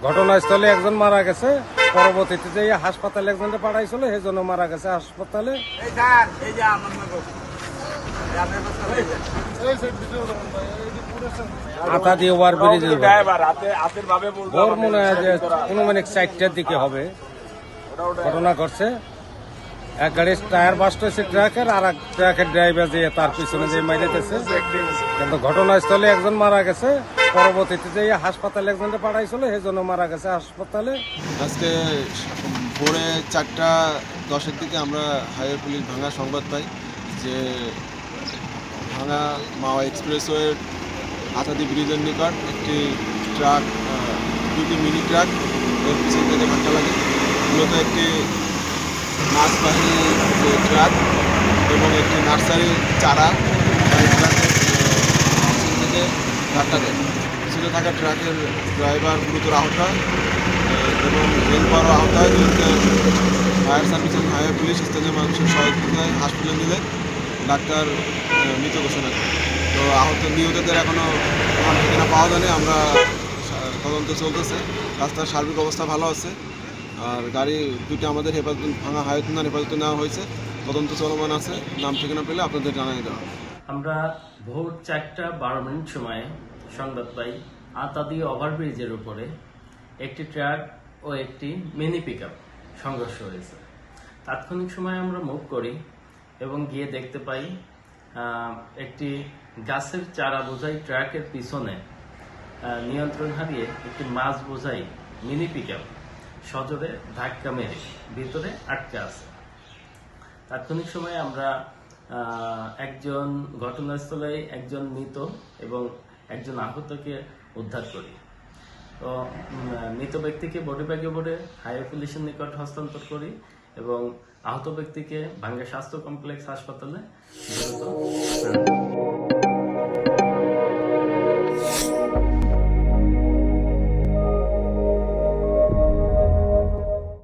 ঘটনাস্থলে একজন মারা গেছে, পরবর্তীতে যে হাসপাতালে একজনকে পাঠাইছিল সেই জন্য মারা গেছে হাসপাতালে। আতা দিয়ে ওভার ব্রিজ ওর মনে হয় যে অনুমানিক 4টার দিকে হবে ঘটনা ঘটছে। এক গাড়ির টায়ার বাস্ট হয়েছে ট্রাকের, আর এক ট্রাকের ড্রাইভার যে তার পিছনে যে মাইরেতেছে। কিন্তু ঘটনাস্থলে একজন মারা গেছে, পরবর্তীতে যে হাসপাতালে একজনকে পাঠাইছিল সেই জন্য মারা গেছে হাসপাতালে। আজকে ভোরে 4:10 দিকে আমরা হাইওয়ে পুলিশ ভাঙা সংবাদ পাই যে ভাঙা মাওয়া এক্সপ্রেসওয়ের আতাদি ব্রিজের নিকট একটি ট্রাক, দুটি মিনি ট্রাক এর পিছন থেকে ধাক্কা লাগে। মূলত একটি মাছবাহী যে ট্রাক এবং একটি নার্সারি চারা পিছন থেকে ধাক্কা দেয়। পিছনে থাকা ট্রাকের ড্রাইভার গুরুতর আহত হয় এবং হেল্পারও আহত হয়। ফায়ার সার্ভিস এবং হাইওয়ে পুলিশ স্থানীয় মানুষের সহযোগিতায় হাসপাতালে নিলে ডাক্তার মৃত ঘোষণা করে। তো নিহতদের এখনও ঠিকানা পাওয়া যায়নি। আমরা তদন্ত চলতেছে। রাস্তার সার্বিক অবস্থা ভালো আছে। আর গাড়ি দুটি আমাদের হেফাজত ভাঙা হাইওয়ে থানার হেফাজতে নেওয়া হয়েছে, তদন্ত চলমান আছে। নাম ঠিকানা পেলে আপনাদের জানিয়ে দেওয়া। আমরা ভোর 4:12 সময়ে সংবাদ পাই আতাদি ওভারব্রিজের উপরে একটি ট্রাক ও একটি মিনি পিকআপ সংঘর্ষ হয়েছে। তাৎক্ষণিক সময়ে আমরা মুভ করি এবং গিয়ে দেখতে পাই একটি গাছের চারা বোঝাই ট্রাকের পিছনে নিয়ন্ত্রণ হারিয়ে একটি মাছ বোঝাই মিনি পিকআপ সজোরে ধাক্কা মেরে ভিতরে আটকে আছে। তাৎক্ষণিক সময়ে আমরা একজন ঘটনাস্থলে একজন মৃত এবং একজন আহতকে উদ্ধার করি। তো মৃত ব্যক্তিকে বডি ব্যাগে ভরে হাইওয়ে পুলিশের নিকট হস্তান্তর করি এবং আহত ব্যক্তিকে ভাঙ্গা স্বাস্থ্য কমপ্লেক্স হাসপাতালে দ্রুত